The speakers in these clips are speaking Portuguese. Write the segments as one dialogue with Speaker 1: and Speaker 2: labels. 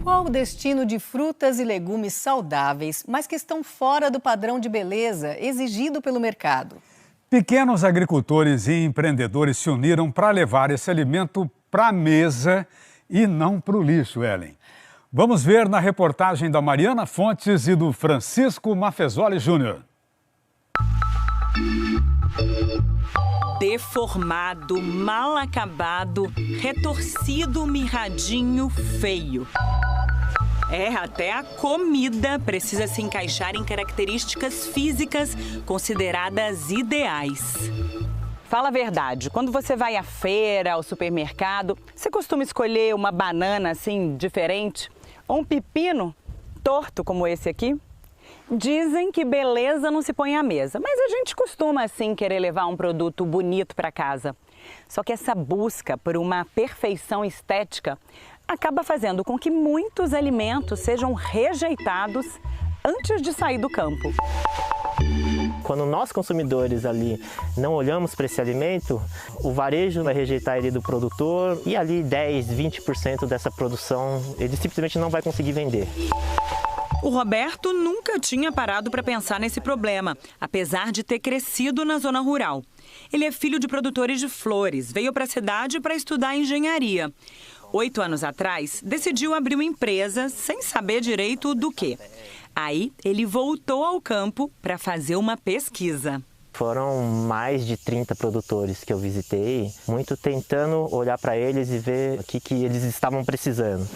Speaker 1: Qual o destino de frutas e legumes saudáveis, mas que estão fora do padrão de beleza exigido pelo mercado?
Speaker 2: Pequenos agricultores e empreendedores se uniram para levar esse alimento para a mesa e não para o lixo, Ellen. Vamos ver na reportagem da Mariana Fontes e do Francisco Maffezoli Júnior.
Speaker 3: Deformado, mal acabado, retorcido, mirradinho, feio. Até a comida precisa se encaixar em características físicas consideradas ideais. Fala a verdade, quando você vai à feira, ao supermercado, você costuma escolher uma banana assim, diferente? Ou um pepino torto como esse aqui? Dizem que beleza não se põe à mesa, mas a gente costuma assim querer levar um produto bonito para casa. Só que essa busca por uma perfeição estética acaba fazendo com que muitos alimentos sejam rejeitados antes de sair do campo.
Speaker 4: Quando nós consumidores ali não olhamos para esse alimento, o varejo vai rejeitar ele do produtor e ali 10, 20% dessa produção ele simplesmente não vai conseguir vender.
Speaker 3: O Roberto nunca tinha parado para pensar nesse problema, apesar de ter crescido na zona rural. Ele é filho de produtores de flores, veio para a cidade para estudar engenharia. 8 anos atrás, decidiu abrir uma empresa sem saber direito do quê. Aí, ele voltou ao campo para fazer uma pesquisa.
Speaker 4: Foram mais de 30 produtores que eu visitei, muito tentando olhar para eles e ver o que eles estavam precisando.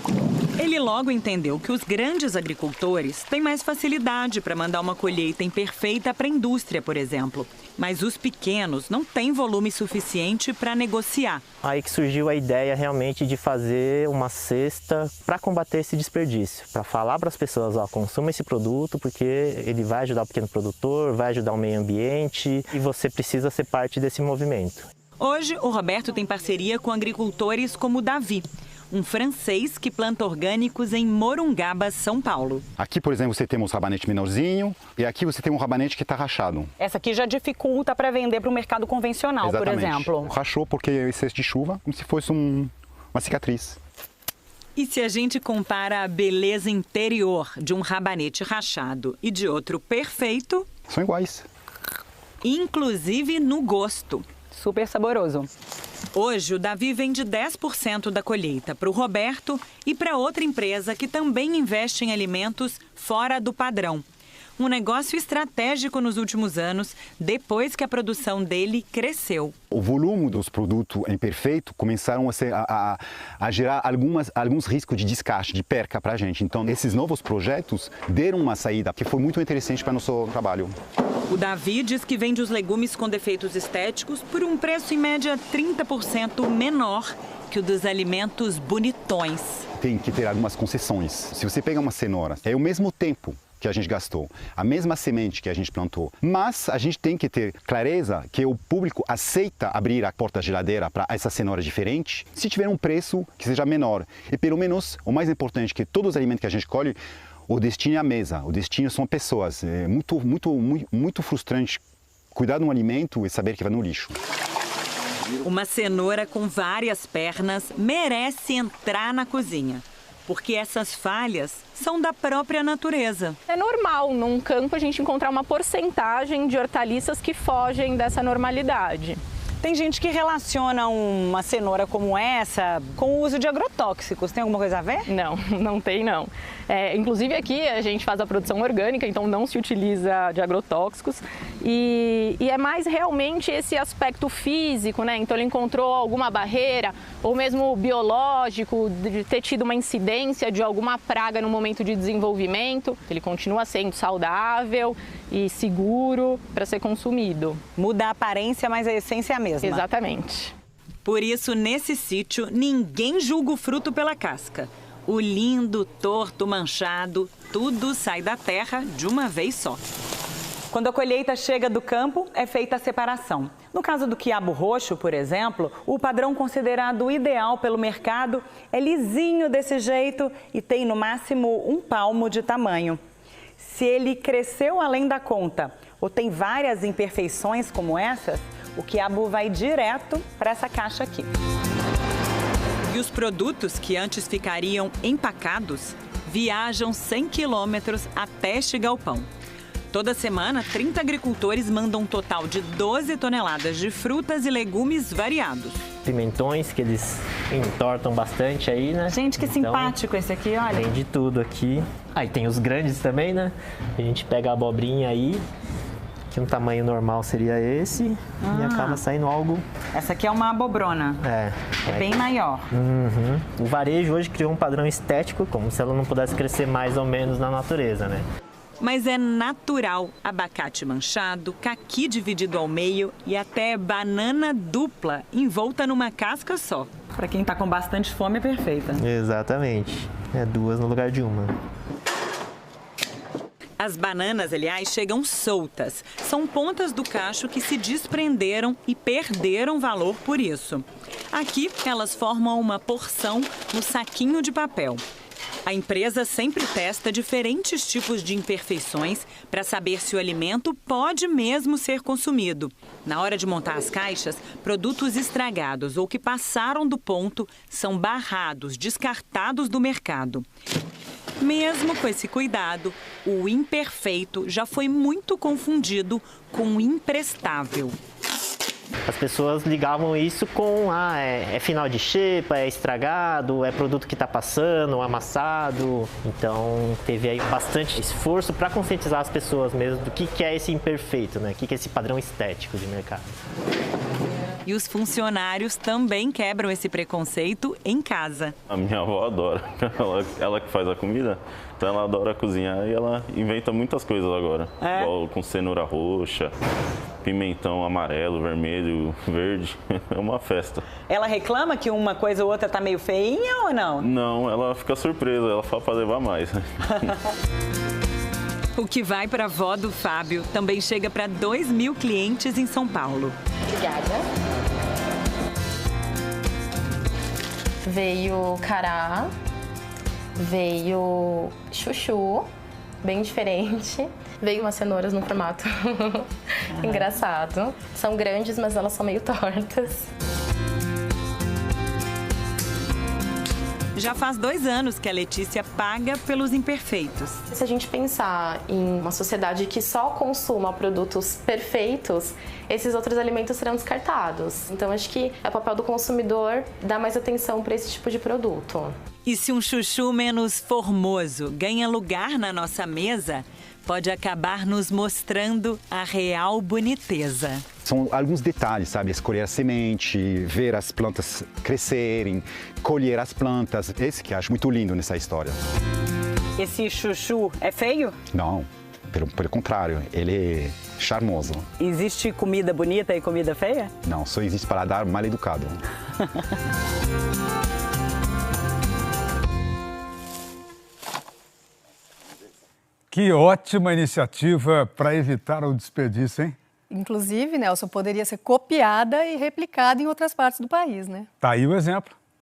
Speaker 3: Ele logo entendeu que os grandes agricultores têm mais facilidade para mandar uma colheita imperfeita para a indústria, por exemplo. Mas os pequenos não têm volume suficiente para negociar.
Speaker 4: Aí que surgiu a ideia realmente de fazer uma cesta para combater esse desperdício. Para falar para as pessoas, consuma esse produto porque ele vai ajudar o pequeno produtor, vai ajudar o meio ambiente e você precisa ser parte desse movimento.
Speaker 3: Hoje, o Roberto tem parceria com agricultores como o Davi, um francês que planta orgânicos em Morungaba, São Paulo.
Speaker 5: Aqui, por exemplo, você tem um rabanete menorzinho e aqui você tem um rabanete que está rachado.
Speaker 3: Essa aqui já dificulta para vender para o mercado convencional,
Speaker 5: Exatamente.
Speaker 3: Por exemplo.
Speaker 5: Rachou porque é excesso de chuva, como se fosse uma cicatriz.
Speaker 3: E se a gente compara a beleza interior de um rabanete rachado e de outro perfeito...
Speaker 5: São iguais.
Speaker 3: Inclusive no gosto. Super saboroso. Hoje, o Davi vende 10% da colheita para o Roberto e para outra empresa que também investe em alimentos fora do padrão. Um negócio estratégico nos últimos anos, depois que a produção dele cresceu.
Speaker 5: O volume dos produtos imperfeitos começaram a gerar alguns riscos de descarte, de perca para a gente. Então, esses novos projetos deram uma saída que foi muito interessante para o nosso trabalho.
Speaker 3: O Davi diz que vende os legumes com defeitos estéticos por um preço em média 30% menor que o dos alimentos bonitões.
Speaker 5: Tem que ter algumas concessões. Se você pega uma cenoura, é o mesmo tempo que a gente gastou, a mesma semente que a gente plantou. Mas a gente tem que ter clareza que o público aceita abrir a porta da geladeira para essa cenoura diferente se tiver um preço que seja menor. E pelo menos, o mais importante que todos os alimentos que a gente colhe, o destino é a mesa, o destino são pessoas. É muito frustrante cuidar de um alimento e saber que vai no lixo.
Speaker 3: Uma cenoura com várias pernas merece entrar na cozinha, porque essas falhas são da própria natureza.
Speaker 6: É normal num campo a gente encontrar uma porcentagem de hortaliças que fogem dessa normalidade.
Speaker 3: Tem gente que relaciona uma cenoura como essa com o uso de agrotóxicos. Tem alguma coisa a ver?
Speaker 6: Não, não tem não. Inclusive aqui a gente faz a produção orgânica, então não se utiliza de agrotóxicos. E é mais realmente esse aspecto físico, né? Então ele encontrou alguma barreira, ou mesmo biológico, de ter tido uma incidência de alguma praga no momento de desenvolvimento. Ele continua sendo saudável e seguro para ser consumido.
Speaker 3: Muda a aparência, mas a essência é a mesma.
Speaker 6: Exatamente.
Speaker 3: Por isso, nesse sítio, ninguém julga o fruto pela casca. O lindo, torto, manchado, tudo sai da terra de uma vez só. Quando a colheita chega do campo, é feita a separação. No caso do quiabo roxo, por exemplo, o padrão considerado ideal pelo mercado é lisinho desse jeito e tem no máximo 1 palmo de tamanho. Se ele cresceu além da conta ou tem várias imperfeições como essas, o quiabo vai direto para essa caixa aqui. E os produtos que antes ficariam empacados viajam 100 quilômetros até este galpão. Toda semana, 30 agricultores mandam um total de 12 toneladas de frutas e legumes variados.
Speaker 4: Pimentões que eles entortam bastante aí, né?
Speaker 3: Gente, que simpático esse aqui, olha.
Speaker 4: Tem de tudo aqui. Aí tem os grandes também, né? A gente pega a abobrinha aí, que um tamanho normal seria esse, e acaba saindo algo...
Speaker 3: Essa aqui é uma abobrona.
Speaker 4: É
Speaker 3: Bem maior.
Speaker 4: O varejo hoje criou um padrão estético, como se ela não pudesse crescer mais ou menos na natureza, né?
Speaker 3: Mas é natural abacate manchado, caqui dividido ao meio e até banana dupla envolta numa casca só. Para quem está com bastante fome é perfeita.
Speaker 4: Exatamente. É duas no lugar de uma.
Speaker 3: As bananas, aliás, chegam soltas. São pontas do cacho que se desprenderam e perderam valor por isso. Aqui, elas formam uma porção no saquinho de papel. A empresa sempre testa diferentes tipos de imperfeições para saber se o alimento pode mesmo ser consumido. Na hora de montar as caixas, produtos estragados ou que passaram do ponto são barrados, descartados do mercado. Mesmo com esse cuidado, o imperfeito já foi muito confundido com imprestável.
Speaker 4: As pessoas ligavam isso com, é final de xepa, é estragado, é produto que está passando, amassado. Então, teve aí bastante esforço para conscientizar as pessoas mesmo do que é esse imperfeito, né? O que é esse padrão estético de mercado.
Speaker 3: E os funcionários também quebram esse preconceito em casa.
Speaker 7: A minha avó adora, ela que faz a comida, então ela adora cozinhar e ela inventa muitas coisas agora. Igual com cenoura roxa, pimentão amarelo, vermelho, verde, é uma festa.
Speaker 3: Ela reclama que uma coisa ou outra tá meio feinha ou não?
Speaker 7: Não, ela fica surpresa, ela fala para levar mais.
Speaker 3: O que vai para a avó do Fábio também chega para 2.000 clientes em São Paulo.
Speaker 8: Obrigada. Veio cará, veio chuchu, bem diferente. Veio umas cenouras no formato engraçado. São grandes, mas elas são meio tortas.
Speaker 3: Já faz 2 anos que a Letícia paga pelos imperfeitos.
Speaker 8: Se a gente pensar em uma sociedade que só consuma produtos perfeitos, esses outros alimentos serão descartados. Então, acho que é o papel do consumidor dar mais atenção para esse tipo de produto.
Speaker 3: E se um chuchu menos formoso ganha lugar na nossa mesa, pode acabar nos mostrando a real boniteza.
Speaker 5: São alguns detalhes, sabe? Escolher a semente, ver as plantas crescerem, colher as plantas. Esse que eu acho muito lindo nessa história.
Speaker 3: Esse chuchu é feio?
Speaker 5: Não, pelo contrário, ele é charmoso.
Speaker 3: Existe comida bonita e comida feia?
Speaker 5: Não, só existe paladar mal educado.
Speaker 2: Que ótima iniciativa para evitar o desperdício, hein?
Speaker 1: Inclusive, Nelson, poderia ser copiada e replicada em outras partes do país, né?
Speaker 2: Tá aí o exemplo.